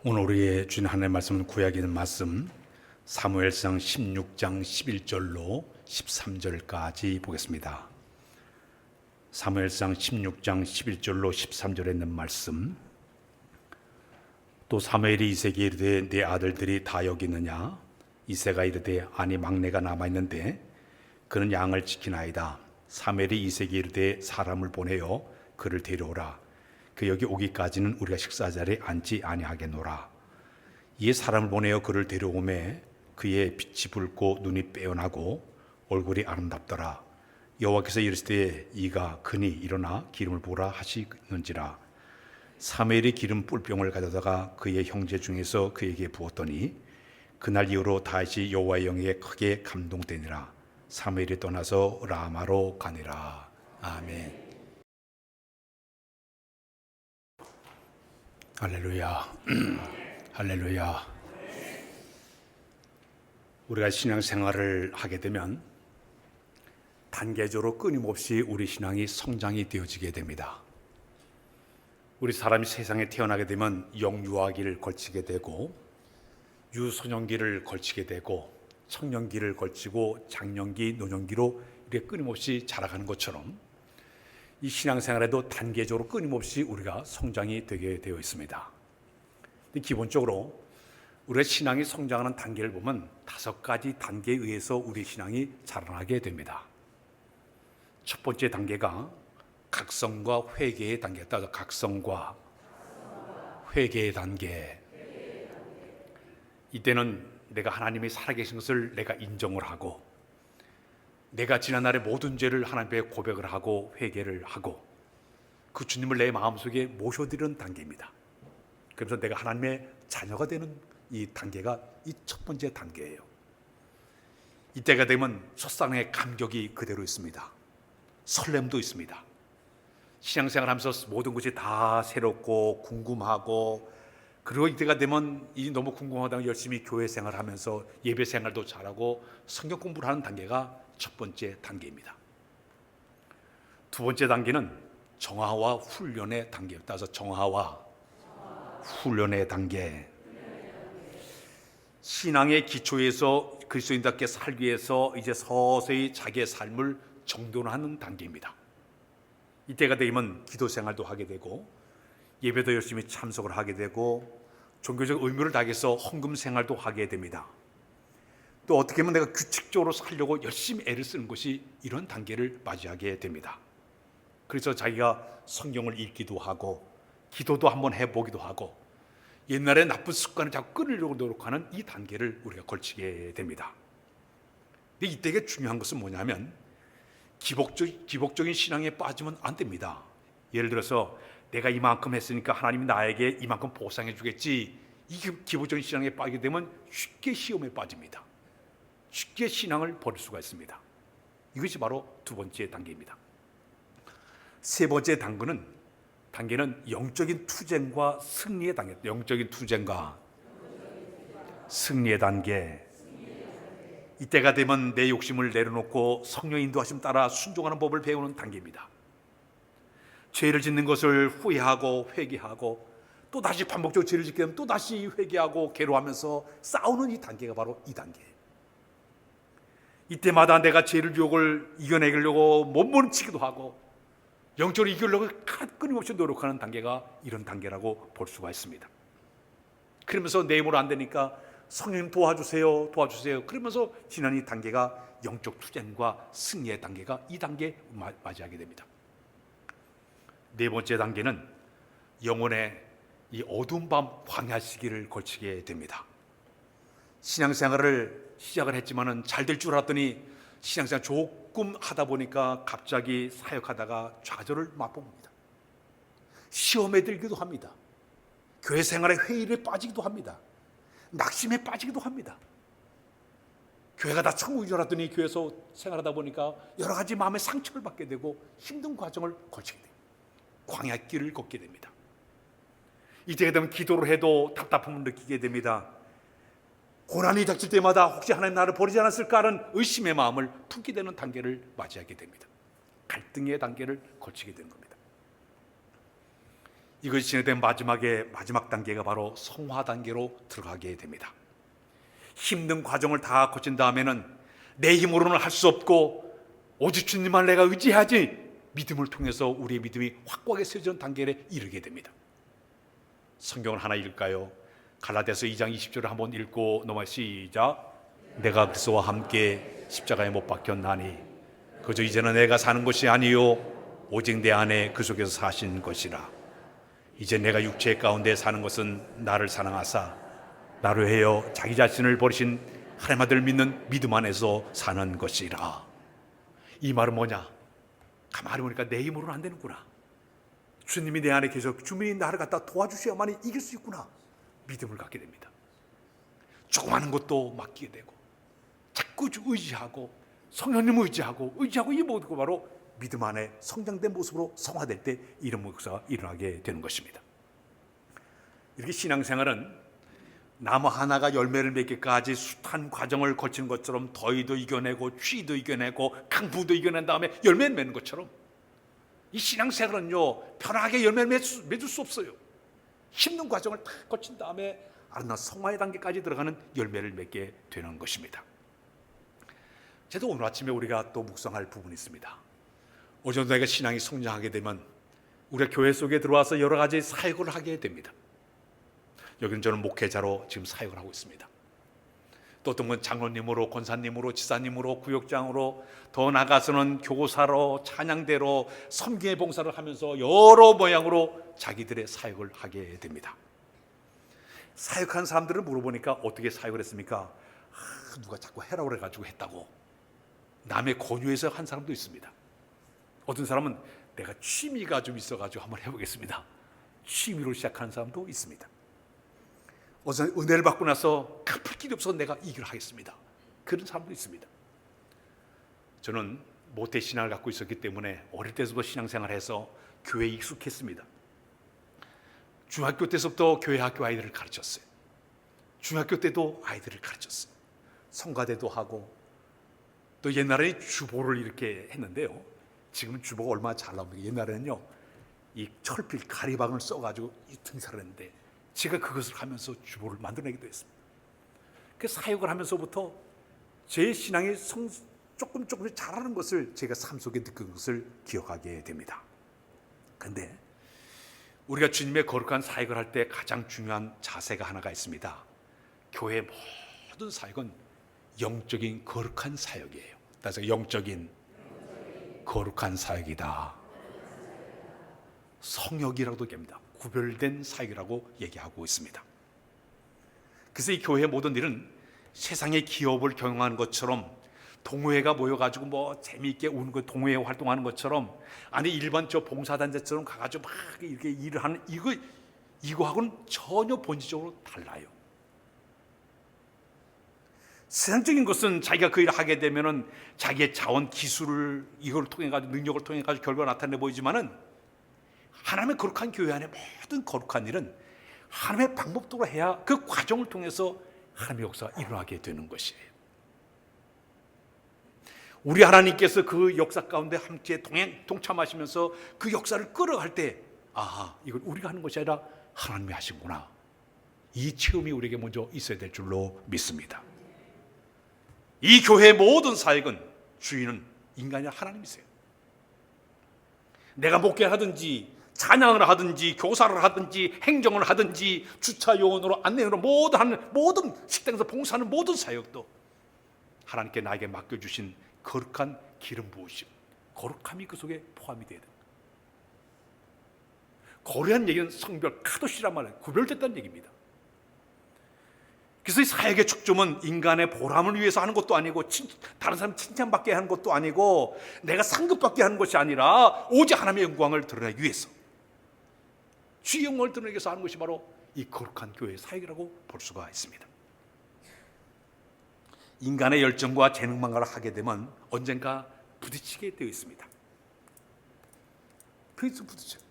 오늘 우리의 주인 하나님의 말씀은 구약에 있는 말씀 사무엘상 16장 11절로 13절까지 보겠습니다. 사무엘상 16장 11절로 13절에 있는 말씀. 또 사무엘이 이새에게 이르되 네 아들들이 다 여기 있느냐? 이새가 이르되 아니 막내가 남아있는데 그는 양을 지키나이다. 사무엘이 이새에게 이르되 사람을 보내어 그를 데려오라. 그 여기 오기까지는 우리가 식사 자리에 앉지 아니하겠노라. 이에 사람을 보내어 그를 데려오매 그의 빛이 붉고 눈이 빼어나고 얼굴이 아름답더라. 여호와께서 이르시되 이가 그니 일어나 기름을 부으라 하시는지라. 사무엘이 기름 뿔병을 가져다가 그의 형제 중에서 그에게 부었더니 그날 이후로 다시 여호와의 영에 크게 감동되니라. 사무엘이 떠나서 라마로 가니라. 아멘. 할렐루야. 할렐루야. 우리가 신앙생활을 하게 되면 단계적으로 끊임없이 우리 신앙이 성장이 되어지게 됩니다. 우리 사람이 세상에 태어나게 되면 영유아기를 거치게 되고 유소년기를 거치게 되고 청년기를 거치고 장년기, 노년기로 이렇게 끊임없이 자라가는 것처럼 이 신앙생활에도 단계적으로 끊임없이 우리가 성장이 되게 되어 있습니다. 기본적으로 우리의 신앙이 성장하는 단계를 보면 5가지 단계에 의해서 우리 신앙이 자라나게 됩니다. 첫 번째 단계가 각성과 회개의 단계에 따라서 각성과 회개의 단계. 이때는 내가 하나님이 살아계신 것을 내가 인정을 하고 내가 지난날의 모든 죄를 하나님께 고백을 하고 회개를 하고 그 주님을 내 마음속에 모셔드리는 단계입니다. 그래서 내가 하나님의 자녀가 되는 이 단계가 이 첫 번째 단계예요. 이때가 되면 첫사랑의 감격이 그대로 있습니다. 설렘도 있습니다. 신앙생활 하면서 모든 것이 다 새롭고 궁금하고, 그리고 이때가 되면 이 너무 궁금하다고 열심히 교회 생활하면서 예배 생활도 잘하고 성경 공부를 하는 단계가 첫 번째 단계입니다. 두 번째 단계는 정화와 훈련의 단계에 따라서 정화와 훈련의 단계. 신앙의 기초에서 그리스도인답게 살기 위해서 이제 서서히 자기의 삶을 정돈하는 단계입니다. 이때가 되면 기도 생활도 하게 되고 예배도 열심히 참석을 하게 되고 종교적 의무를 다해서 헌금 생활도 하게 됩니다. 또 어떻게 보면 내가 규칙적으로 살려고 열심히 애를 쓰는 것이 이런 단계를 맞이하게 됩니다. 그래서 자기가 성경을 읽기도 하고 기도도 한번 해보기도 하고 옛날에 나쁜 습관을 자꾸 끊으려고 노력하는 이 단계를 우리가 걸치게 됩니다. 근데 이때가 중요한 것은 뭐냐면 기복적인 신앙에 빠지면 안 됩니다. 예를 들어서 내가 이만큼 했으니까 하나님이 나에게 이만큼 보상해 주겠지, 이 기복적인 신앙에 빠지게 되면 쉽게 시험에 빠집니다. 쉽게 신앙을 버릴 수가 있습니다. 이것이 바로 두 번째 단계입니다. 세 번째 단계는 영적인 투쟁과 승리의 단계. 영적인 투쟁과 승리의 단계. 이때가 되면 내 욕심을 내려놓고 성령의 인도하심 따라 순종하는 법을 배우는 단계입니다. 죄를 짓는 것을 후회하고 회개하고 또 다시 반복적으로 죄를 짓게 되면 또 다시 회개하고 괴로워하면서 싸우는 이 단계가 바로 이 단계예요. 이때마다 내가 죄를 유혹을 이겨내려고 몸부림치기도 하고 영적으로 이기려고 끊임없이 노력하는 단계가 이런 단계라고 볼 수가 있습니다. 그러면서 내 힘으로 안 되니까 성령님 도와주세요, 도와주세요. 그러면서 지난 이 단계가 영적 투쟁과 승리의 단계가 이 단계에 맞이하게 됩니다. 네 번째 단계는 영혼의 이 어두운 밤 광야 시기를 거치게 됩니다. 신앙생활을 시작을 했지만은 잘 될 줄 알았더니 신앙생활 조금 하다 보니까 갑자기 사역하다가 좌절을 맛봅니다. 시험에 들기도 합니다. 교회 생활의 회의에 빠지기도 합니다. 낙심에 빠지기도 합니다. 교회가 다 천국인 줄 알았더니 교회에서 생활하다 보니까 여러 가지 마음의 상처를 받게 되고 힘든 과정을 거치게 됩니다. 광야길을 걷게 됩니다. 이때가 되면 기도를 해도 답답함을 느끼게 됩니다. 고난이 닥칠 때마다 혹시 하나님 나를 버리지 않았을까 하는 의심의 마음을 품게 되는 단계를 맞이하게 됩니다. 갈등의 단계를 거치게 되는 겁니다. 이것이 진행된 마지막 단계가 바로 성화 단계로 들어가게 됩니다. 힘든 과정을 다 거친 다음에는 내 힘으로는 할 수 없고 오직 주님만 내가 의지하지, 믿음을 통해서 우리의 믿음이 확고하게 세워지는 단계에 이르게 됩니다. 성경을 하나 읽을까요? 갈라디아서 2장 20절을 한번 읽고 넘어 시작. 내가 그리스도와 함께 십자가에 못 박혔나니 그저 이제는 내가 사는 것이 아니요 오직 내 안에 그 속에서 사신 것이라. 이제 내가 육체 가운데 사는 것은 나를 사랑하사 나로 하여 자기 자신을 버리신 하나님 아들을 믿는 믿음 안에서 사는 것이라. 이 말은 뭐냐? 가만히 보니까 내 힘으로는 안 되는구나. 주님이 내 안에 계셔 주님이 나를 갖다 도와주셔야만이 이길 수 있구나. 믿음을 갖게 됩니다. 조그마한 것도 맡기게 되고 자꾸 의지하고 성령님을 의지하고 이 모든 거 바로 믿음 안에 성장된 모습으로 성화될 때 이런 역사가 일어나게 되는 것입니다. 이렇게 신앙생활은 나무 하나가 열매를 맺기까지 숱한 과정을 거치는 것처럼 더위도 이겨내고 추위도 이겨내고 강풍도 이겨낸 다음에 열매를 맺는 것처럼 이 신앙생활은요 편하게 열매를 맺을 수 없어요. 힘든 과정을 다 거친 다음에 아름다운 성화의 단계까지 들어가는 열매를 맺게 되는 것입니다. 저도 오늘 아침에 우리가 또 묵상할 부분이 있습니다. 어느 정도 내가 신앙이 성장하게 되면 우리가 교회 속에 들어와서 여러 가지 사역을 하게 됩니다. 여기는 저는 목회자로 지금 사역을 하고 있습니다. 또 어떤 건 장로님으로, 권사님으로, 지사님으로, 구역장으로, 더 나아가서는 교사로, 찬양대로, 섬기의 봉사를 하면서 여러 모양으로 자기들의 사역을 하게 됩니다. 사역한 사람들을 물어보니까 어떻게 사역을 했습니까? 누가 자꾸 해라고 그래가지고 했다고. 남의 권유해서 한 사람도 있습니다. 어떤 사람은 내가 취미가 좀 있어가지고 한번 해보겠습니다. 취미로 시작하는 사람도 있습니다. 어서 은혜를 받고 나서 갚을 길이 없어서 내가 이 길을 하겠습니다. 그런 사람도 있습니다. 저는 모태 신앙을 갖고 있었기 때문에 어릴 때부터 신앙생활을 해서 교회에 익숙했습니다. 중학교 때부터 교회 학교 아이들을 가르쳤어요. 중학교 때도 아이들을 가르쳤어요. 성가대도 하고 또 옛날에 주보를 이렇게 했는데요. 지금은 주보가 얼마나 잘 나옵니까? 옛날에는요 이 철필 가리방을 써가지고 이 등산을 했는데 제가 그것을 하면서 주보를 만들어내기도 했습니다. 그 사역을 하면서부터 제 신앙이 조금씩 자라는 것을 제가 삶 속에 느낀 것을 기억하게 됩니다. 그런데 우리가 주님의 거룩한 사역을 할 때 가장 중요한 자세가 하나가 있습니다. 교회의 모든 사역은 영적인 거룩한 사역이에요. 따라서 영적인 거룩한 사역이다. 성역이라고도 얘기합니다. 구별된 사역이라고 얘기하고 있습니다. 그래서 이 교회의 모든 일은 세상의 기업을 경영하는 것처럼 동호회가 모여가지고 뭐 재미있게 우는 거 동호회 활동하는 것처럼 아니 일반 저 봉사단체처럼 가가지고 막 이렇게 일을 하는 이거하고는 전혀 본질적으로 달라요. 세상적인 것은 자기가 그 일을 하게 되면은 자기의 자원 기술을 이걸 통해 가지고 능력을 통해 가지고 결과가 나타내 보이지만은 하나님의 거룩한 교회 안에 모든 거룩한 일은 하나님의 방법대로 해야 그 과정을 통해서 하나님의 역사가 일어나게 되는 것이에요. 우리 하나님께서 그 역사 가운데 함께 동참하시면서 그 역사를 끌어갈 때 이걸 우리가 하는 것이 아니라 하나님이 하신구나. 이 체험이 우리에게 먼저 있어야 될 줄로 믿습니다. 이 교회의 모든 사역은 주인은 인간이 하나님이세요. 내가 목회하든지 찬양을 하든지 교사를 하든지 행정을 하든지 주차 요원으로 안내원으로 모든 식당에서 봉사하는 모든 사역도 하나님께 나에게 맡겨주신 거룩한 기름 부으심, 거룩함이 그 속에 포함이 되어야 됩니다. 거룩한 얘기는 성별, 카도시란 말이에요. 구별됐다는 얘기입니다. 그래서 이 사역의 축점은 인간의 보람을 위해서 하는 것도 아니고 다른 사람 칭찬받게 하는 것도 아니고 내가 상급받게 하는 것이 아니라 오직 하나님의 영광을 드러내기 위해서 주의 영광을 드러내기 위해서 하는 것이 바로 이 거룩한 교회의 사역이라고 볼 수가 있습니다. 인간의 열정과 재능만을 하게 되면 언젠가 부딪히게 되어 있습니다. 그래서 부딪혀요.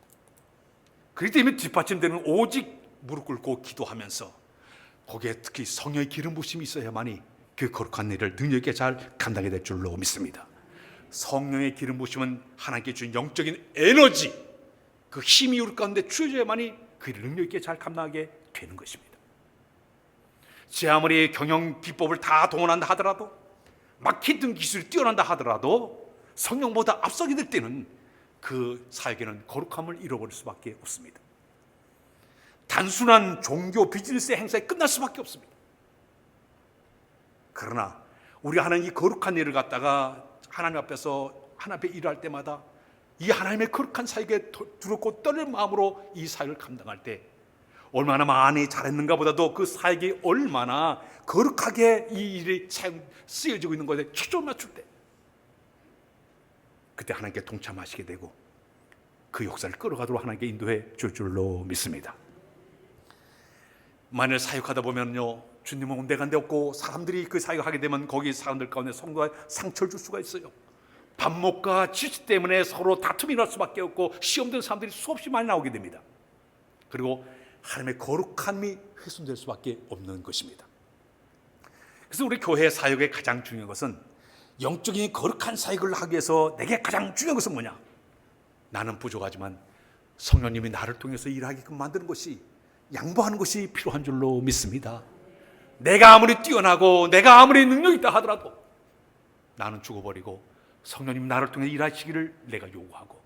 그렇기 때문에 뒷받침되는 오직 무릎 꿇고 기도하면서 거기에 특히 성령의 기름 부심이 있어야만이 그 거룩한 일을 능력 있게 잘 감당하게 될 줄로 믿습니다. 성령의 기름 부심은 하나님께 주신 영적인 에너지, 그 힘이 우리 가운데 주어져야만이 그 일을 능력 있게 잘 감당하게 되는 것입니다. 제 아무리 경영 기법을 다 동원한다 하더라도, 마케팅 기술이 뛰어난다 하더라도 성령보다 앞서게 될 때는 그 사역에는 거룩함을 잃어버릴 수밖에 없습니다. 단순한 종교 비즈니스 행사에 끝날 수밖에 없습니다. 그러나 우리 하나님 이 거룩한 일을 갖다가 하나님 앞에서 하나님 앞에 일할 때마다 이 하나님의 거룩한 사역에 두렵고 떨릴 마음으로 이 사역을 감당할 때 얼마나 많이 잘했는가 보다도 그 사역이 얼마나 거룩하게 이 일이 쓰여지고 있는 것에 초점을 맞출 때, 그때 하나님께 동참하시게 되고 그 역사를 끌어가도록 하나님께 인도해 줄 줄로 믿습니다. 만일 사역하다 보면요, 주님은 온데간데 없고 사람들이 그 사역하게 되면 거기 사람들 가운데 성도가 상처를 줄 수가 있어요. 반목과 지식 때문에 서로 다툼이 날 수밖에 없고 시험 드는 사람들이 수없이 많이 나오게 됩니다. 그리고 하나님의 거룩함이 훼손될 수밖에 없는 것입니다. 그래서 우리 교회 사역의 가장 중요한 것은, 영적인 거룩한 사역을 하기 위해서 내게 가장 중요한 것은 뭐냐? 나는 부족하지만 성령님이 나를 통해서 일하게끔 만드는 것이, 양보하는 것이 필요한 줄로 믿습니다. 내가 아무리 뛰어나고 내가 아무리 능력이 있다 하더라도 나는 죽어버리고 성령님 나를 통해 일하시기를 내가 요구하고,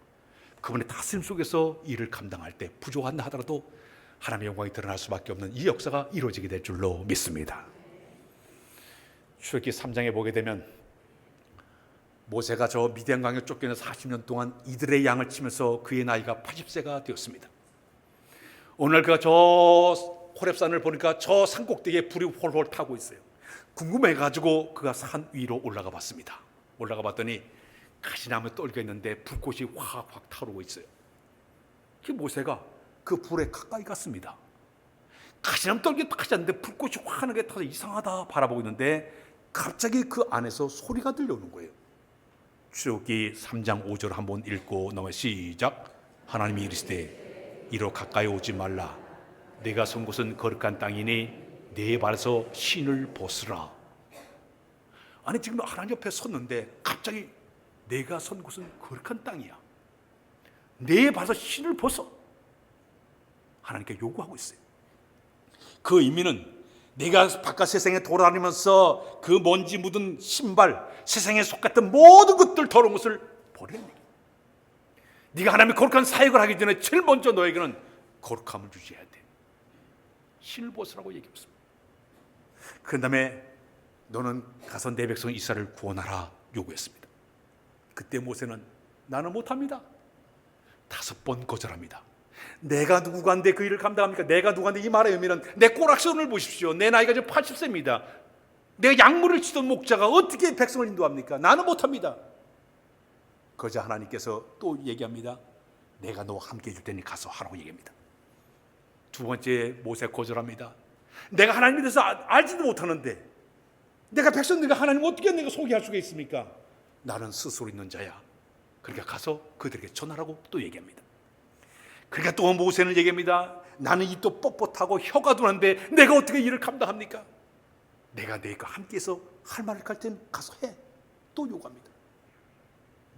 그분의 다스림 속에서 일을 감당할 때 부족한다 하더라도 하나님의 영광이 드러날 수밖에 없는 이 역사가 이루어지게 될 줄로 믿습니다. 출애굽기 3장에 보게 되면 모세가 저 미디안 강에 쫓겨나 40년 동안 이들의 양을 치면서 그의 나이가 80세가 되었습니다. 오늘 그가 저 호렙산을 보니까 저 산 꼭대기에 불이 홀홀 타고 있어요. 궁금해가지고 그가 산 위로 올라가 봤습니다. 올라가 봤더니 가시나무 떨겨 있는데 불꽃이 확확 타오르고 있어요. 그 모세가 그 불에 가까이 갔습니다. 가시나무 떨기도 하지 않는데 불꽃이 환하게 타서 이상하다 바라보고 있는데 갑자기 그 안에서 소리가 들려오는 거예요. 출애굽기 3장 5절 한번 읽고 넘어 시작. 하나님이 이르시되 이로 가까이 오지 말라. 내가 선 곳은 거룩한 땅이니 내 발에서 신을 벗으라. 아니 지금 하나님 옆에 섰는데 갑자기 내가 선 곳은 거룩한 땅이야, 내 발에서 신을 벗어, 하나님께 요구하고 있어요. 그 의미는 내가 바깥 세상에 돌아다니면서 그 먼지 묻은 신발, 세상에 속했던 모든 것들 더러운 것을 버리는 얘기. 네가 하나님의 거룩한 사역을 하기 전에 제일 먼저 너에게는 거룩함을 유지해야 돼. 신을 벗으라고 얘기했습니다. 그 다음에 너는 가서 내 백성 이스라엘을 구원하라 요구했습니다. 그때 모세는 나는 못합니다. 5번 거절합니다. 내가 누구간데 그 일을 감당합니까? 내가 누구간데, 이 말의 의미는 내 꼬락선을 보십시오. 내 나이가 지금 80세입니다. 내가 약물을 치던 목자가 어떻게 백성을 인도합니까? 나는 못합니다. 그러자 하나님께서 또 얘기합니다. 내가 너와 함께 해줄 테니 가서 하라고 얘기합니다. 두 번째 모세 거절합니다. 내가 하나님에 대해서 알지도 못하는데 내가 백성들과 하나님 어떻게 내가 소개할 수가 있습니까? 나는 스스로 있는 자야. 그러니까 가서 그들에게 전하라고 또 얘기합니다. 그러니까 또 모세는 얘기합니다. 나는 입도 뻣뻣하고 혀가 둔한데 내가 어떻게 일을 감당합니까? 내가 너희가 함께해서 할 말을 갈 땐 가서 해. 또 요구합니다.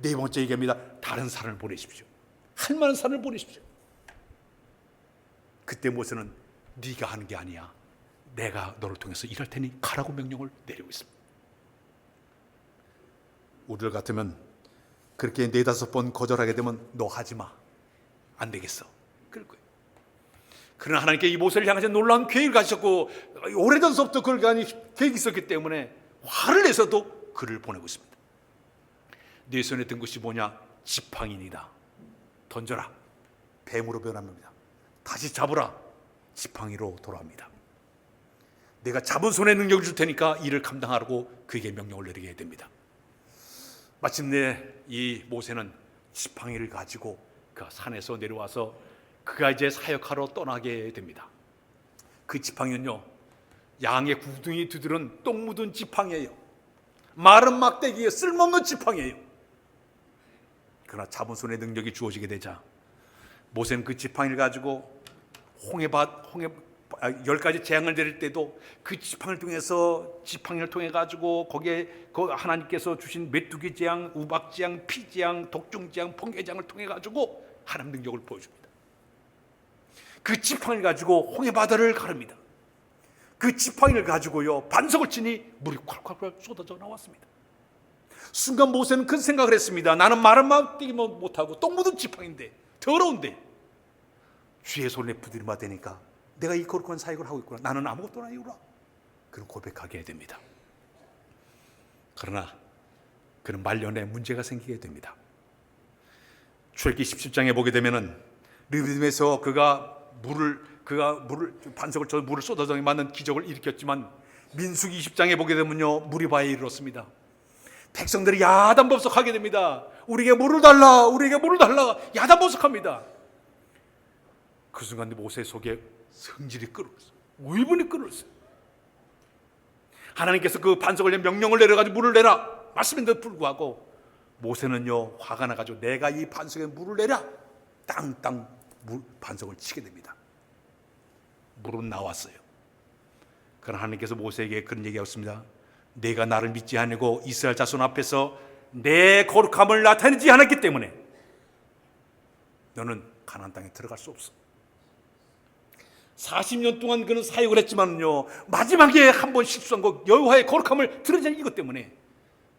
네 번째 얘기합니다. 다른 사람을 보내십시오. 할 만한 사람을 보내십시오. 그때 모세는 네가 하는 게 아니야, 내가 너를 통해서 일할 테니 가라고 명령을 내리고 있습니다. 우리들 같으면 그렇게 4-5번 거절하게 되면 너 하지 마, 안 되겠어, 그럴 거예요. 그러나 하나님께 이 모세를 향해서 놀라운 계획을 가지셨고 오래전서부터 그걸 가니 계획이 있었기 때문에 화를 내서도 그를 보내고 있습니다. 네 손에 든 것이 뭐냐? 지팡이니라. 던져라. 뱀으로 변합니다. 다시 잡으라. 지팡이로 돌아옵니다. 내가 잡은 손에 능력을 줄 테니까 일을 감당하라고 그에게 명령을 내리게 됩니다. 마침내 이 모세는 지팡이를 가지고 그 산에서 내려와서 그가 이제 사역하러 떠나게 됩니다. 그 지팡이는요, 양의 구둥이 두드른 똥 묻은 지팡이에요. 마른 막대기에 쓸모없는 지팡이에요. 그러나 잡은 손에 능력이 주어지게 되자 모세는 그 지팡이를 가지고 10가지 재앙을 내릴 때도 그 지팡이를 통해 가지고 거기에 하나님께서 주신 메뚜기 재앙, 우박 재앙, 피 재앙, 독중 재앙, 번개 재앙을 통해 가지고 하나님 능력을 보여줍니다. 그 지팡이를 가지고 홍해 바다를 가릅니다. 그 지팡이를 가지고요 반석을 치니 물이 콸콸콸 쏟아져 나왔습니다. 순간 모세는 그 생각을 했습니다. 나는 마른 마음 뛰기 못하고 똥 묻은 지팡이인데, 더러운데 주의 손에 부들마 대니까 내가 이 거룩한 사역을 하고 있구나, 나는 아무것도 아니구나, 그런 고백하게 됩니다. 그러나 그는 말년에 문제가 생기게 됩니다. 출애굽기 17장에 보게 되면은 르비딤에서 그가 반석을 쳐 물을 쏟아져 맞는 기적을 일으켰지만, 민수기 20장에 보게 되면요 무리바에 이르렀습니다. 백성들이 야단법석하게 됩니다. 우리에게 물을 달라, 우리에게 물을 달라, 야단법석합니다. 그 순간 모세 속에 성질이 끓었어요. 의분이 끓었어요. 하나님께서 그 반석을 명령을 내려가지고 물을 내라 말씀인데도 불구하고 모세는요 화가 나가지고 내가 이 반석에 물을 내라, 땅땅 반석을 치게 됩니다. 물은 나왔어요. 그러나 하나님께서 모세에게 그런 얘기하였습니다. 내가 나를 믿지 아니고 이스라엘 자손 앞에서 내 거룩함을 나타내지 않았기 때문에 너는 가나안 땅에 들어갈 수 없어. 40년 동안 그는 사역을 했지만요 마지막에 한 번 실수한 거, 여호와의 거룩함을 드러내는 이것 때문에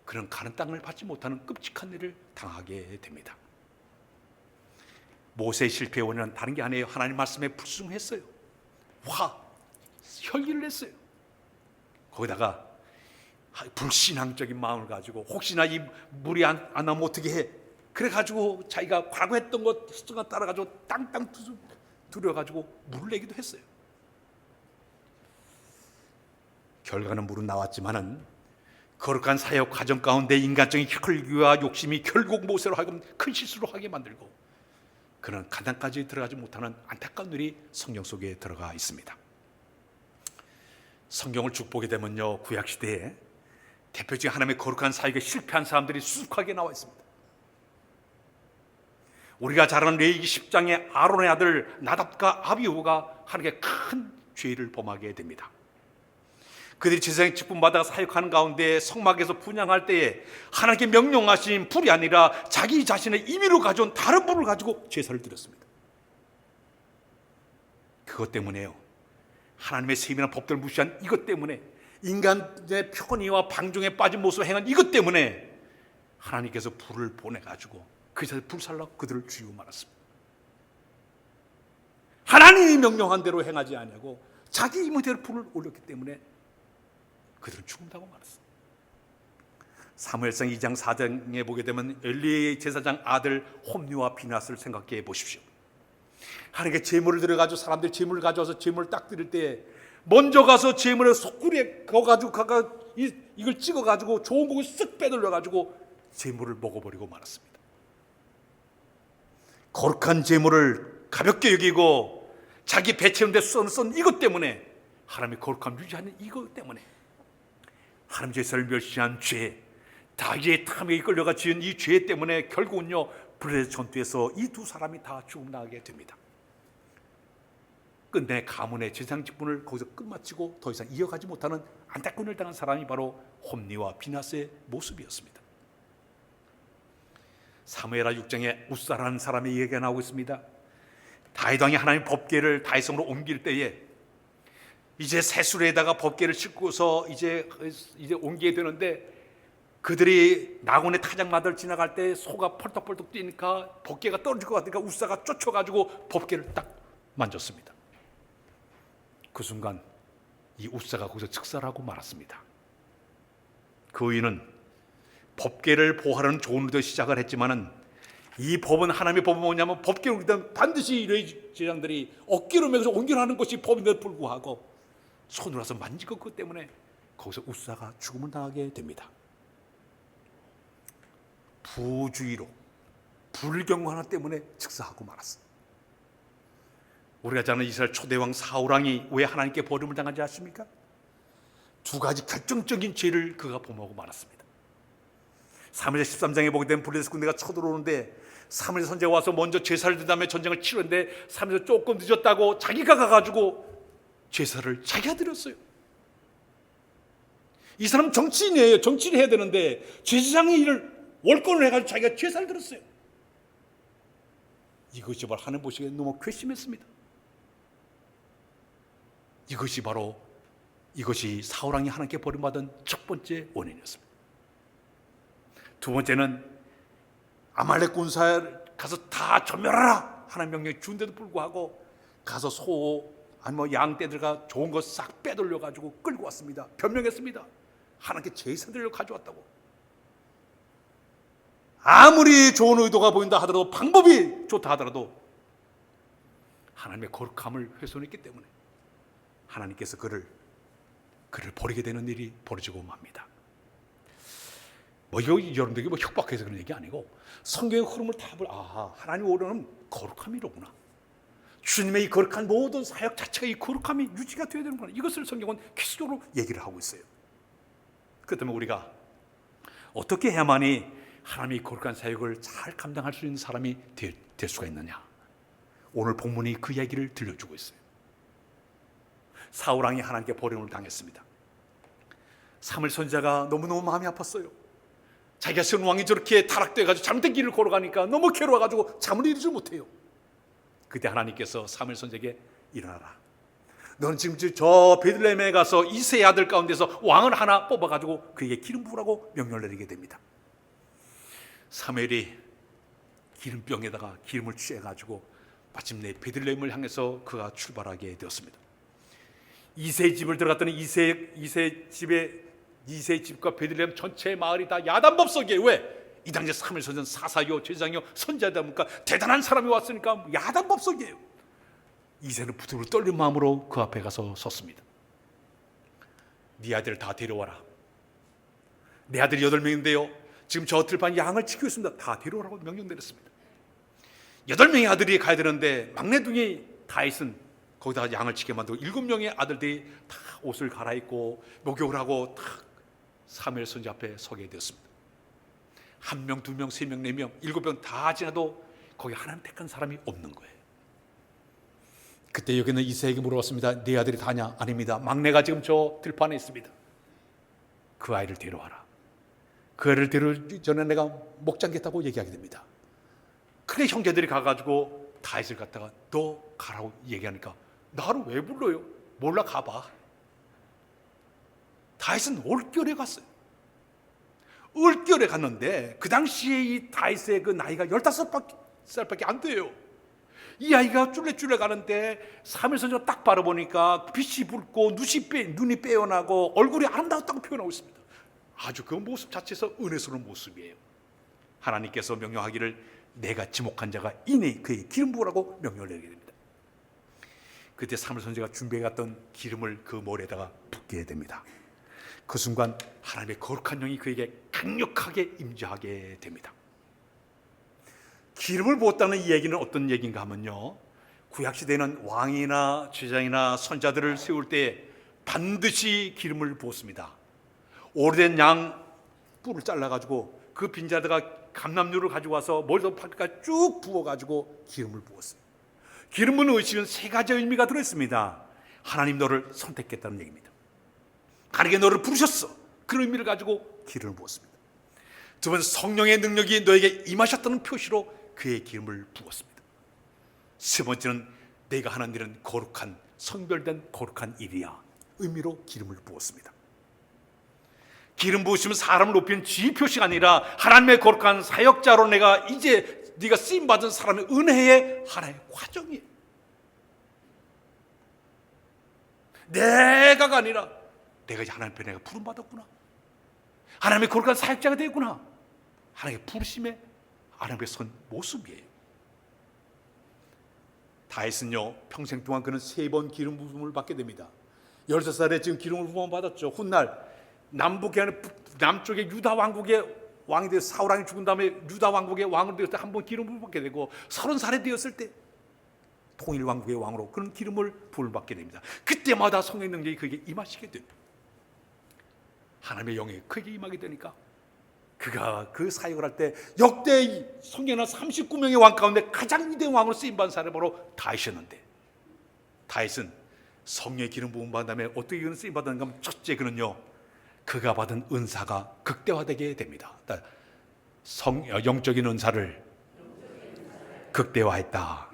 그는 가나안 땅을 받지 못하는 끔찍한 일을 당하게 됩니다. 모세의 실패의 원인은 다른 게 아니에요. 하나님 말씀에 불순종했어요. 혈기를 냈어요. 거기다가 불신앙적인 마음을 가지고 혹시나 이 물이 안 나면 어떻게 해, 그래가지고 자기가 과거 했던 것 습관 따라가지고 땅땅 두려워가지고 물을 내기도 했어요. 결과는 물은 나왔지만은 거룩한 사역 과정 가운데 인간적인 혈기와 욕심이 결국 모세로 하여금 큰 실수를 하게 만들고 그는 가나안까지 들어가지 못하는 안타까운 일이 성경 속에 들어가 있습니다. 성경을 쭉 보게 되면요 구약시대에 대표적인 하나님의 거룩한 사역에 실패한 사람들이 수두룩하게 나와 있습니다. 우리가 잘 아는 레위기 10장의 아론의 아들 나답과 아비후가 하나님께 큰 죄를 범하게 됩니다. 그들이 제사장 직분 받아 사역하는 가운데 성막에서 분향할 때에 하나님께 명령하신 불이 아니라 자기 자신의 임의로 가져온 다른 불을 가지고 제사를 드렸습니다. 그것 때문에요 하나님의 세밀한 법들을 무시한 이것 때문에, 인간의 편의와 방종에 빠진 모습을 행한 이것 때문에 하나님께서 불을 보내가지고 그 자리에 불살라 그들을 죽이고 말았습니다. 하나님이 명령한 대로 행하지 아니하고 자기 임의대로 불을 올렸기 때문에 그들은 죽음당하고 말았습니다. 사무엘상 2장 4장에 보게 되면 엘리 제사장 아들 홈리와 비나스를 생각해 보십시오. 하나님께 제물을 들여가지고 사람들이 제물을 가져와서 제물을 딱 드릴 때 먼저 가서 제물을 속구리에 가가지고 이걸 찍어가지고 좋은 고기 쓱 빼돌려가지고 제물을 먹어버리고 말았습니다. 거룩한 제물을 가볍게 여기고 자기 배 채우는 데 쓴 이것 때문에, 하나님의 거룩함 유지하는 이것 때문에 하나님 제사를 멸시한 죄, 다윗의 탐욕에 이끌려가 지은 이 죄 때문에 결국은요 블레셋 전투에서 이 두 사람이 다 죽음당하게 됩니다. 끝내 가문의 제사장 직분을 거기서 끝마치고 더 이상 이어가지 못하는 안타까운 일을 당한 사람이 바로 홈리와 비나스의 모습이었습니다. 사무엘하 6장에 우사라는 사람의 얘기가 나오고 있습니다. 다윗 왕이 하나님 법궤를 다윗성으로 옮길 때에 이제 새수레에다가 법궤를 싣고서 이제 옮기게 되는데, 그들이 나곤의 타작마다를 지나갈 때 소가 펄떡펄떡 뛰니까 법궤가 떨어질 것 같으니까 우사가 쫓아가지고 법궤를 딱 만졌습니다. 그 순간 이 우사가 거기서 즉살하고 말았습니다. 그 의인은 법궤를 보호하는 좋은 의도 시작을 했지만은 이 법은, 하나님의 법은 뭐냐면 법궤를 옮기면 반드시 레위 제사장들이 어깨로 메고서 옮겨라는 것이 법인데도 불구하고 손으로 와서 만지고 그것 때문에 거기서 우사가 죽음을 당하게 됩니다. 부주의로 불경고 하나 때문에 즉사하고 말았습니다. 우리가 잘 아는 이스라엘 초대왕 사울왕이 왜 하나님께 버림을 당하지 않습니까? 두 가지 결정적인 죄를 그가 범하고 말았습니다. 사무엘상 13장에 보게 되면 블레셋 군대가 쳐들어오는데 사무엘 선지자가 와서 먼저 제사를 드린 다음에 전쟁을 치렀는데 사무엘 조금 늦었다고 자기가 가가지고 제사를 자기가 드렸어요. 이 사람 정치인이에요. 정치를 해야 되는데 제사장의 일을 월권을 해가지고 자기가 제사를 드렸어요. 이것이 바로 하나님 보시기에 너무 괘씸했습니다. 이것이 사울 왕이 하나님께 버림받은 첫 번째 원인이었습니다. 두 번째는 아말렉 군사를 가서 다 전멸하라 하나님 명령이 준데도 불구하고 가서 소 아니면 양떼들과 좋은 것 싹 빼돌려 가지고 끌고 왔습니다. 변명했습니다. 하나님께 제사들을 가져왔다고. 아무리 좋은 의도가 보인다 하더라도, 방법이 좋다 하더라도 하나님의 거룩함을 훼손했기 때문에 하나님께서 그를 버리게 되는 일이 벌어지고 맙니다. 이거 여러분들에게 협박해서 그런 얘기 아니고 성경의 흐름을 다 하나님 오르는 거룩함이로구나. 주님의 이 거룩한 모든 사역 자체가 이 거룩함이 유지가 되어야 되는구나. 이것을 성경은 계속적으로 얘기를 하고 있어요. 그렇기 때문에 우리가 어떻게 해야만이 하나님의 거룩한 사역을 잘 감당할 수 있는 사람이 될 수가 있느냐. 오늘 본문이 그 얘기를 들려주고 있어요. 사울 왕이 하나님께 버림을 당했습니다. 사무엘 선지자가 너무너무 마음이 아팠어요. 자기가 세운 왕이 저렇게 타락돼가지고 잘못된 길을 걸어가니까 너무 괴로워가지고 잠을 이루지 못해요. 그때 하나님께서 사무엘 선지자에게 일어나라. 너는 지금 저 베들레헴에 가서 이새의 아들 가운데서 왕을 하나 뽑아가지고 그에게 기름 부으라고 명령을 내리게 됩니다. 사무엘이 기름병에다가 기름을 취해가지고 마침내 베들레헴을 향해서 그가 출발하게 되었습니다. 이새의 집을 들어갔더니 이새의 집과 베들레헴 전체 마을이 다 야단법석이에요. 왜? 이 당시에 사무엘 선지자는 사사요 제사장이요 선지자다 보니까 대단한 사람이 왔으니까 야단법석이에요. 이새는 부들부들 떨린 마음으로 그 앞에 가서 섰습니다. 네 아들을 다 데려와라. 내 아들이 8명인데요 지금 저 들판 양을 지키고 있습니다. 다 데려오라고 명령 내렸습니다. 8명의 아들이 가야 되는데 막내둥이 다윗은 거기다가 양을 지게 만들고 7명의 아들들이 다 옷을 갈아입고 목욕을 하고 다 사무엘 선지자 앞에 서게 되었습니다. 1명, 2명, 3명, 4명, 7명 다 지나도 거기 하나님 택한 사람이 없는 거예요. 그때 여기는 이새에게 물어봤습니다. 네 아들이 다냐? 아닙니다. 막내가 지금 저 들판에 있습니다. 그 아이를 데려와라. 그 아이를 데려오기 전에 내가 목장겠다고 얘기하게 됩니다. 그래 형제들이 가가지고 다윗을 갖다가 너 가라고 얘기하니까 나를 왜 불러요? 몰라 가봐. 다윗은 올겨울에 갔어요. 올겨울에 갔는데 그 당시에 이 다윗의 그 나이가 15살밖에 안 돼요. 이 아이가 쫄래쫄래 가는데 사무엘 선지자가 딱 바라보니까 빛이 붉고 눈이 빼어나고 얼굴이 아름다웠다고 표현하고 있습니다. 아주 그 모습 자체에서 은혜스러운 모습이에요. 하나님께서 명령하기를 내가 지목한 자가 이내 그의 기름 부으라고 명령을 내리게 됩니다. 그때 사무엘 선지자가 준비해 갔던 기름을 그 머리에다가 붓게 됩니다. 그 순간 하나님의 거룩한 영이 그에게 강력하게 임재하게 됩니다. 기름을 부었다는 이 얘기는 어떤 얘기인가 하면요, 구약시대에는 왕이나 제사장이나 선자들을 세울 때 반드시 기름을 부었습니다. 오래된 양 뿔을 잘라가지고 그 빈자다가 감람류를 가지고 와서 머리부터 발끝까지 쭉 부어가지고 기름을 부었어요. 기름은 의식은 3가지 의미가 들어있습니다. 하나님 너를 선택했다는 얘기입니다. 하나님께 너를 부르셨어. 그런 의미를 가지고 기름을 부었습니다. 두 번째, 성령의 능력이 너에게 임하셨다는 표시로 그의 기름을 부었습니다. 세 번째는 내가 하는 일은 거룩한 성별된 거룩한 일이야 의미로 기름을 부었습니다. 기름 부으시면 사람을 높이는 지위 표시가 아니라 하나님의 거룩한 사역자로 내가 이제 네가 쓰임받은 사람의 은혜의 하나의 과정이에요. 내가가 아니라 내가 이제 하나님 편에 부름받았구나. 하나님의 거룩한 사역자가 되었구나. 하나님의 부르심에 하나님의 선 모습이에요. 다윗은요 평생 동안 그는 3번 기름 부음을 받게 됩니다. 16살에 지금 기름을 부음 받았죠. 훗날 남쪽의 유다 왕국의 왕이 되어 사울 왕이 죽은 다음에 유다 왕국의 왕으로 되었을 때 한 번 기름을 받게 되고 30살에 되었을 때 통일 왕국의 왕으로 그런 기름을 부음을 받게 됩니다. 그때마다 성령의 능력이 그에게 임하시게 됩니다. 하나님의 영이 그에게 임하게 되니까 그가 그 사역을 할 때 역대 성경에 39명의 왕 가운데 가장 위대한 왕으로 쓰임받은 사람이 바로 다윗이었는데, 다윗은 성령의 기름 부음 받은 다음에 어떻게 그는 쓰임받았는가 하면 첫째, 그는요 그가 받은 은사가 극대화되게 됩니다. 영적인 은사를 극대화했다.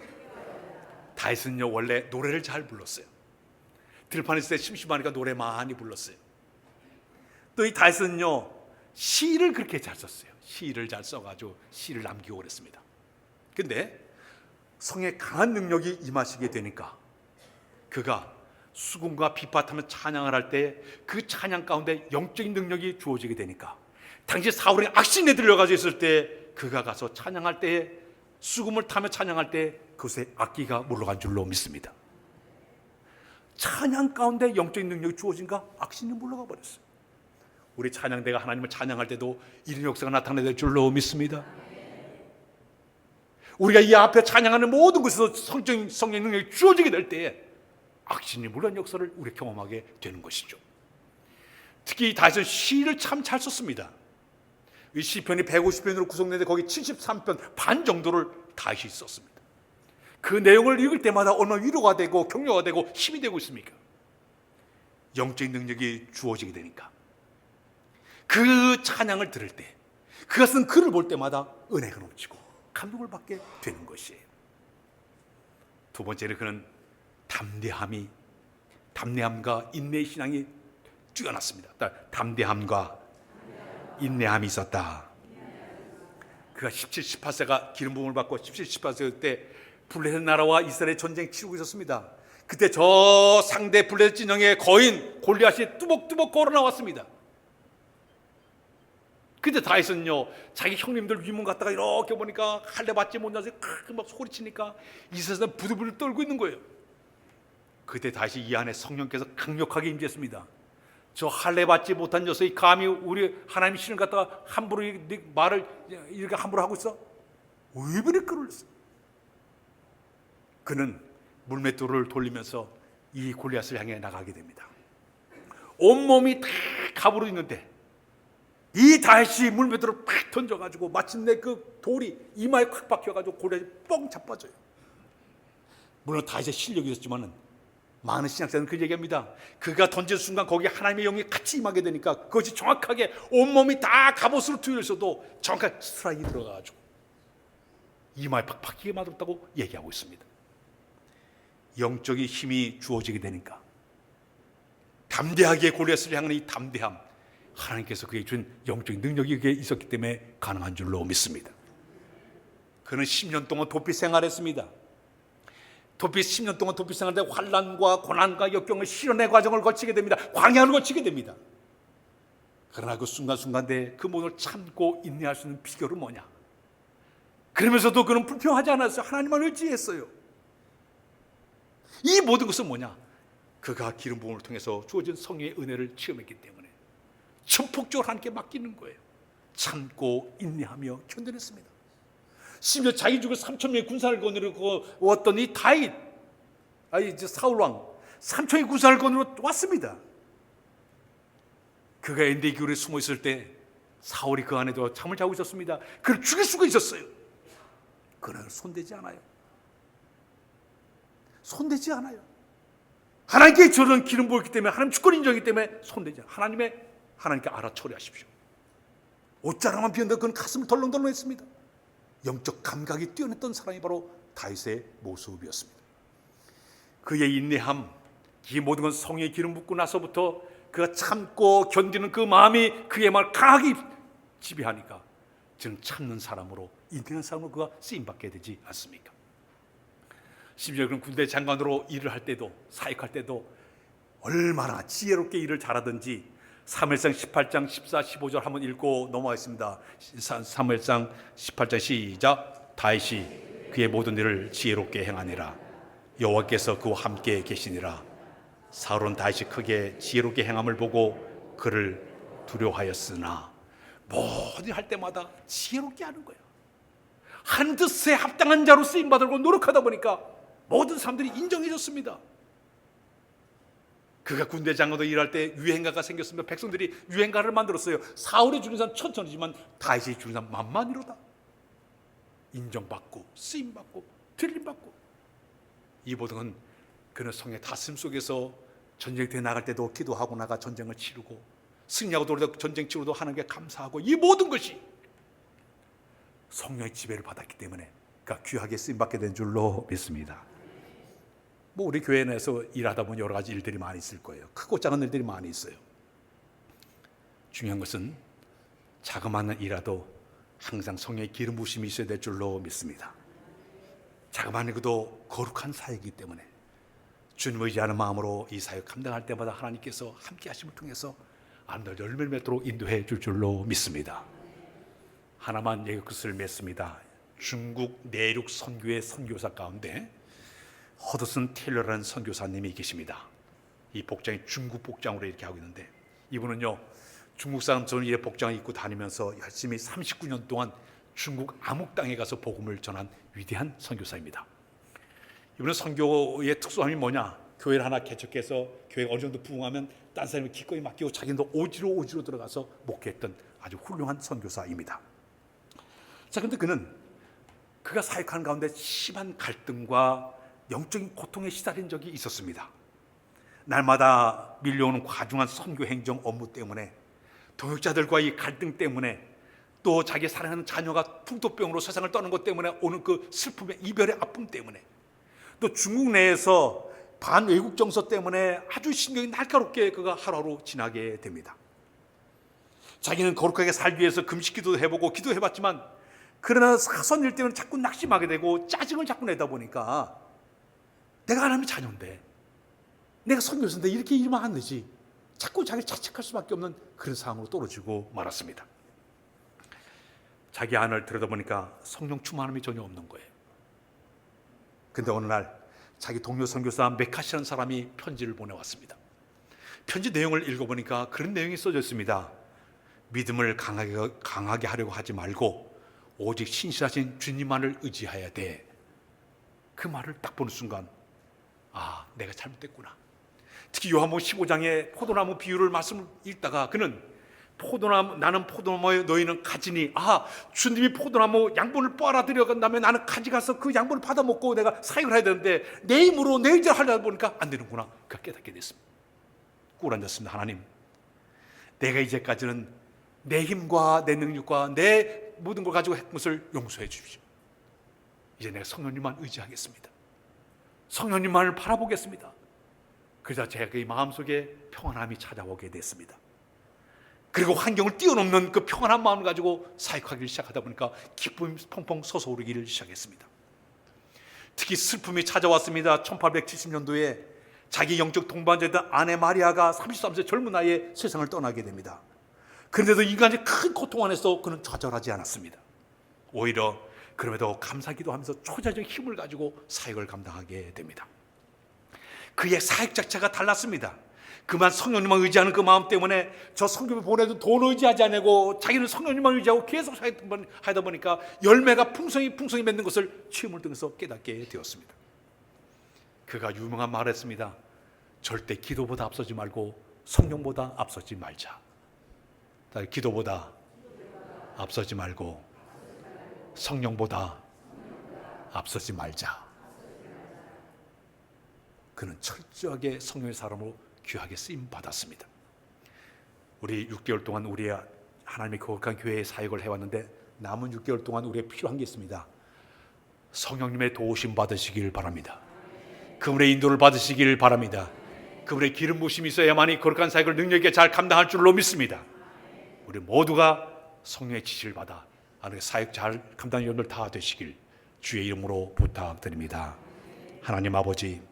다윗은요 원래 노래를 잘 불렀어요. 들판에 있을 때 심심하니까 노래 많이 불렀어요. 또 이 다윗은요 시를 그렇게 잘 썼어요. 시를 잘 써가지고 시를 남기고 그랬습니다. 근데 성의 강한 능력이 임하시게 되니까 그가 수금과 비파하며 찬양을 할 때 그 찬양 가운데 영적인 능력이 주어지게 되니까 당시 사울이 악신에 들려가지고 있을 때 그가 가서 찬양할 때 수금을 타며 찬양할 때 그곳에 악기가 물러간 줄로 믿습니다. 찬양 가운데 영적인 능력이 주어진가 악신이 물러가 버렸어요. 우리 찬양대가 하나님을 찬양할 때도 이런 역사가 나타날 줄로 믿습니다. 우리가 이 앞에 찬양하는 모든 것에서 성령의 능력이 주어지게 될 때에 악신이 물러간 역사를 우리 경험하게 되는 것이죠. 특히 다윗은 시를 참 잘 썼습니다. 이 시편이 150편으로 구성되는데 거기 73편 반 정도를 다윗이 썼습니다. 그 내용을 읽을 때마다 얼마나 위로가 되고 격려가 되고 힘이 되고 있습니까? 영적인 능력이 주어지게 되니까 그 찬양을 들을 때 그가 쓴 글을 볼 때마다 은혜가 넘치고 감동을 받게 되는 것이에요. 두 번째는 그는 담대함과 인내의 신앙이 뛰어났습니다. 담대함과 인내함이 있었다. 그가 17, 18세가 기름 부음을 받고 17, 18세 때 블레셋 나라와 이스라엘 전쟁 치르고 있었습니다. 그때 저 상대 블레셋 진영의 거인 골리앗이 뚜벅뚜벅 걸어 나왔습니다. 근데 다윗은요 자기 형님들 위문 갔다가 이렇게 보니까 할례 받지 못해서 막 소리치니까 이스라엘은 부들부들 떨고 있는 거예요. 그때 다윗이 이 안에 성령께서 강력하게 임재했습니다. 저 할례 받지 못한 녀석이 감히 우리 하나님 신을 갖다가 함부로 말을 이렇게 함부로 하고 있어? 왜 그렇게 끌어올렸어? 그는 물맷돌을 돌리면서 이 골리앗을 향해 나가게 됩니다. 온몸이 다 갑으로 있는데 이 다윗이 물맷돌을 팍 던져가지고 마침내 그 돌이 이마에 콱 박혀가지고 골리앗이 뻥 자빠져요. 물론 다윗의 실력이 있었지만은 많은 신학자는 그 얘기합니다. 그가 던진 순간 거기에 하나님의 영이 같이 임하게 되니까 그것이 정확하게 온몸이 다 갑옷으로 투여 있어도 정확하게 스트라이크가 들어가가지고 이마에 팍 박히게 만들었다고 얘기하고 있습니다. 영적인 힘이 주어지게 되니까 담대하게 골리앗을 향하는 이 담대함, 하나님께서 그에게 준 영적인 능력이 그에 있었기 때문에 가능한 줄로 믿습니다. 그는 10년 동안 도피 생활했습니다. 10년 동안 도피 생활할 때 환난과 고난과 역경을 실현의 과정을 거치게 됩니다. 광야를 거치게 됩니다. 그러나 그 순간순간에 그 모든 걸 참고 인내할 수 있는 비결은 뭐냐? 그러면서도 그는 불평하지 않았어요. 하나님만 의지했어요. 이 모든 것은 뭐냐? 그가 기름 부음을 통해서 주어진 성령의 은혜를 체험했기 때문에 전폭적으로 하나님께 맡기는 거예요. 참고 인내하며 견뎌냈습니다. 심지어 자기 죽을 3,000명의 군사를 거느리고 왔던 이 다윗, 사울 왕 3,000명의 군사를 거느리고 왔습니다. 그가 엔데이 굴에 숨어 있을 때 사울이 그 안에 들어 잠을 자고 있었습니다. 그를 죽일 수가 있었어요. 그러나 손대지 않아요. 손대지 않아요. 하나님께 저런 기름 부었기 때문에, 하나님 주권 인정이기 때문에 손대지 않아요. 하나님께 알아 처리하십시오. 옷자락만 비었는데 그는 가슴을 덜렁덜렁 했습니다. 영적 감각이 뛰어났던 사람이 바로 다윗의 모습이었습니다. 그의 인내함, 이 모든 건 성령의 기름 붓고 나서부터 그가 참고 견디는 그 마음이 그의 말을 강하게 지배하니까 저는 참는 사람으로, 인내한 사람으로 그가 쓰임받게 되지 않습니까? 심지어 그런 군대 장관으로 일을 할 때도, 사역할 때도 얼마나 지혜롭게 일을 잘하든지 사무엘상 18장 14, 15절 한번 읽고 넘어가겠습니다. 사무엘상 18장 시작. 다윗이 그의 모든 일을 지혜롭게 행하니라. 여호와께서 그와 함께 계시니라. 사울은 다윗이 크게 지혜롭게 행함을 보고 그를 두려워하였으나, 모든 일 할 때마다 지혜롭게 하는 거예요. 한 뜻에 합당한 자로 쓰임받으려고 노력하다 보니까 모든 사람들이 인정해 줬습니다. 그가 군대 장관으로 일할 때 유행가가 생겼으면 백성들이 유행가를 만들었어요. 사울이 죽인 사람 천천히지만 다윗이 죽인 사람 만만이로다. 인정받고 쓰임받고 들림받고. 이 모든 건 그는 성의 다씀 속에서 전쟁터에 나갈 때도 기도하고 나가 전쟁을 치르고, 승리하고 돌아서 전쟁 치르도 하나님께 감사하고, 이 모든 것이 성령의 지배를 받았기 때문에 그러니까 귀하게 쓰임받게 된 줄로 믿습니다. 뭐 우리 교회 내에서 일하다 보면 여러 가지 일들이 많이 있을 거예요. 크고 작은 일들이 많이 있어요. 중요한 것은 자그마한 일이라도 항상 성령의 기름 부심이 있어야 될 줄로 믿습니다. 자그마한 일도 거룩한 사역이기 때문에 주님을 의지하는 마음으로 이 사역 감당할 때마다 하나님께서 함께 하심을 통해서 아름다운 열매를 맺도록 인도해 줄 줄로 믿습니다. 하나만 예것을 맺습니다. 중국 내륙 선교의 선교사 가운데 허드슨 테일러라는 선교사님이 계십니다. 이 복장이 중국 복장으로 이렇게 하고 있는데, 이분은요 중국 사람처럼 이 복장을 입고 다니면서 열심히 39년 동안 중국 암흑 땅에 가서 복음을 전한 위대한 선교사입니다. 이분은 선교의 특수함이 뭐냐? 교회를 하나 개척해서 교회가 어느 정도 부흥하면 딴 사람이 기꺼이 맡기고 자기는 오지로 들어가서 목회했던 아주 훌륭한 선교사입니다. 자, 그런데 그가 사역하는 가운데 심한 갈등과 영적인 고통에 시달린 적이 있었습니다. 날마다 밀려오는 과중한 선교 행정 업무 때문에, 동역자들과의 갈등 때문에, 또 자기 사랑하는 자녀가 풍토병으로 세상을 떠는 것 때문에 오는 그 슬픔의 이별의 아픔 때문에, 또 중국 내에서 반외국 정서 때문에 아주 신경이 날카롭게 그가 하루하루 지나게 됩니다. 자기는 거룩하게 살기 위해서 금식기도 해보고 기도해봤지만, 그러나 사선 일 때문에 자꾸 낙심하게 되고 짜증을 자꾸 내다 보니까 내가 하나님의 자녀인데, 내가 선교사인데 이렇게 일만 안 되지, 자꾸 자기를 자책할 수밖에 없는 그런 상황으로 떨어지고 말았습니다. 자기 안을 들여다보니까 성령 충만함이 전혀 없는 거예요. 근데 어느 날 자기 동료 선교사 메카시라는 사람이 편지를 보내왔습니다. 편지 내용을 읽어보니까 그런 내용이 써져 있습니다. 믿음을 강하게 하려고 하지 말고 오직 신실하신 주님만을 의지해야 돼. 그 말을 딱 보는 순간, 아, 내가 잘못됐구나. 특히 요한복음 15장의 포도나무 비유를 말씀을 읽다가 그는 나는 포도나무에 너희는 가지니, 아, 주님이 포도나무 양분을 빨아들여간 다음에 나는 가지 가서 그 양분을 받아먹고 내가 사역을 해야 되는데 내 힘으로 내 의지를 하려다 보니까 안 되는구나. 그가 깨닫게 됐습니다. 꿇 앉았습니다. 하나님, 내가 이제까지는 내 힘과 내 능력과 내 모든 걸 가지고 했던 것을 용서해 주십시오. 이제 내가 성령님만 의지하겠습니다. 성령님만을 바라보겠습니다. 그러자 제가 그 마음속에 평안함이 찾아오게 됐습니다. 그리고 환경을 뛰어넘는 그 평안한 마음을 가지고 사역하기를 시작하다 보니까 기쁨이 펑펑 솟아오르기를 시작했습니다. 특히 슬픔이 찾아왔습니다. 1870년도에 자기 영적 동반자였던 아내 마리아가 33세 젊은 나이에 세상을 떠나게 됩니다. 그런데도 인간의 큰 고통 안에서 그는 좌절하지 않았습니다. 오히려 그럼에도 감사기도 하면서 초자적 힘을 가지고 사역을 감당하게 됩니다. 그의 사역 자체가 달랐습니다. 그만 성령님만 의지하는 그 마음 때문에 저 성경을 보내도 돈 의지하지 않고 자기는 성령님만 의지하고 계속 하다 보니까 열매가 풍성히 맺는 것을 체험을 통해서 깨닫게 되었습니다. 그가 유명한 말을 했습니다. 절대 기도보다 앞서지 말고 성령보다 앞서지 말자. 기도보다 앞서지 말고 성령보다 앞서지 말자. 그는 철저하게 성령의 사람으로 귀하게 쓰임 받았습니다. 우리 6개월 동안 우리의 하나님의 거룩한 교회의 사역을 해왔는데 남은 6개월 동안 우리의 필요한 게 있습니다. 성령님의 도우심 받으시길 바랍니다. 그분의 인도를 받으시길 바랍니다. 그분의 기름 부심이 있어야만이 거룩한 사역을 능력 있게 잘 감당할 줄로 믿습니다. 우리 모두가 성령의 지시를 받아 사역 잘 감당하는 여러분들 다 되시길 주의 이름으로 부탁드립니다. 하나님 아버지,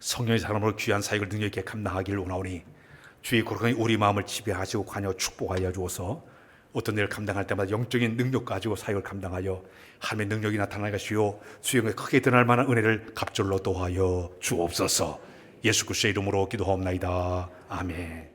성령의 사람으로 귀한 사역을 능력 있게 감당하기를 원하오니 주의 거룩한 우리 마음을 지배하시고 관여 축복하여 주어서 어떤 일을 감당할 때마다 영적인 능력 가지고 사역을 감당하여 하나님의 능력이 나타나게 하시오 수영에 크게 드러날 만한 은혜를 갑절로 도하여 주옵소서. 예수 그리스도의 이름으로 기도하옵나이다. 아멘.